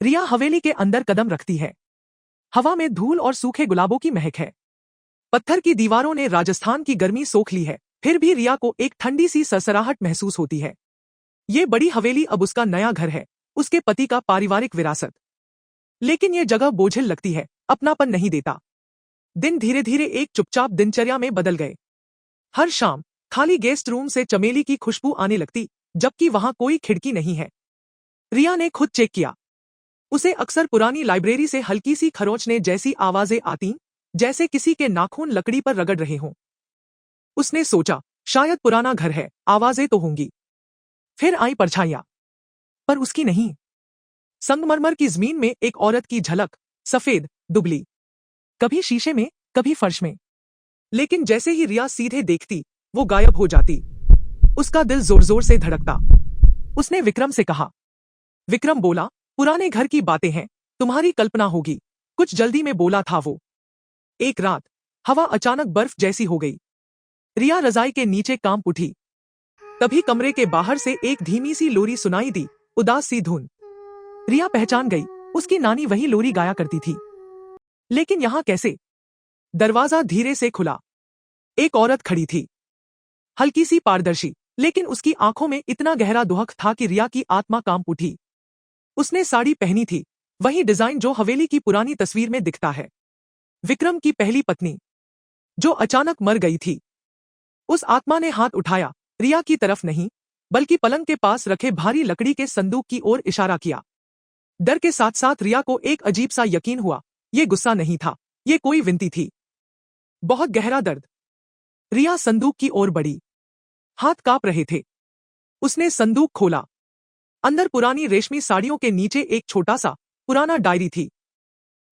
रिया हवेली के अंदर कदम रखती है। हवा में धूल और सूखे गुलाबों की महक है। पत्थर की दीवारों ने राजस्थान की गर्मी सोख ली है, फिर भी रिया को एक ठंडी सी सरसराहट महसूस होती है। ये बड़ी हवेली अब उसका नया घर है, उसके पति का पारिवारिक विरासत। लेकिन ये जगह बोझिल लगती है, अपनापन नहीं देता। दिन धीरे धीरे एक चुपचाप दिनचर्या में बदल गए। हर शाम खाली गेस्ट रूम से चमेली की खुशबू आने लगती, जबकि वहां कोई खिड़की नहीं है। रिया ने खुद चेक किया। उसे अक्सर पुरानी लाइब्रेरी से हल्की सी खरोंचने जैसी आवाजें आती, जैसे किसी के नाखून लकड़ी पर रगड़ रहे हों। उसने सोचा, शायद पुराना घर है, आवाजें तो होंगी। फिर आई परछाइयां, पर उसकी नहीं। संगमरमर की जमीन में एक औरत की झलक, सफेद, दुबली, कभी शीशे में, कभी फर्श में। लेकिन जैसे ही रिया सीधे देखती, वो गायब हो जाती। उसका दिल जोर जोर से धड़कता। उसने विक्रम से कहा। विक्रम बोला, पुराने घर की बातें हैं, तुम्हारी कल्पना होगी, कुछ जल्दी में बोला था वो। एक रात हवा अचानक बर्फ जैसी हो गई। रिया रजाई के नीचे कांप उठी। तभी कमरे के बाहर से एक धीमी सी लोरी सुनाई दी, उदास सी धुन। रिया पहचान गई, उसकी नानी वही लोरी गाया करती थी। लेकिन यहां कैसे? दरवाजा धीरे से खुला। एक औरत खड़ी थी, हल्की सी पारदर्शी, लेकिन उसकी आंखों में इतना गहरा दुहक था कि रिया की आत्मा कांप उठी। उसने साड़ी पहनी थी, वही डिजाइन जो हवेली की पुरानी तस्वीर में दिखता है। विक्रम की पहली पत्नी, जो अचानक मर गई थी। उस आत्मा ने हाथ उठाया, रिया की तरफ नहीं, बल्कि पलंग के पास रखे भारी लकड़ी के संदूक की ओर इशारा किया। डर के साथ साथ रिया को एक अजीब सा यकीन हुआ, ये गुस्सा नहीं था, ये कोई विनती थी। बहुत गहरा दर्द। रिया संदूक की ओर बढ़ी। हाथ कांप रहे थे। उसने संदूक खोला। अंदर पुरानी रेशमी साड़ियों के नीचे एक छोटा सा पुराना डायरी थी।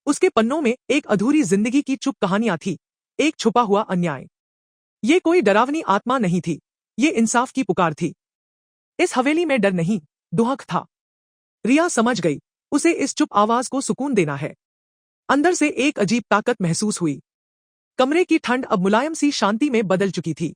उसके पन्नों में एक अधूरी जिंदगी की चुप कहानियां थी, एक छुपा हुआ अन्याय। ये कोई डरावनी आत्मा नहीं थी, ये इंसाफ की पुकार थी। इस हवेली में डर नहीं, दुहक था। रिया समझ गई, उसे इस चुप आवाज को सुकून देना है। अंदर से एक अजीब ताकत महसूस हुई। कमरे की ठंड अब मुलायम सी शांति में बदल चुकी थी।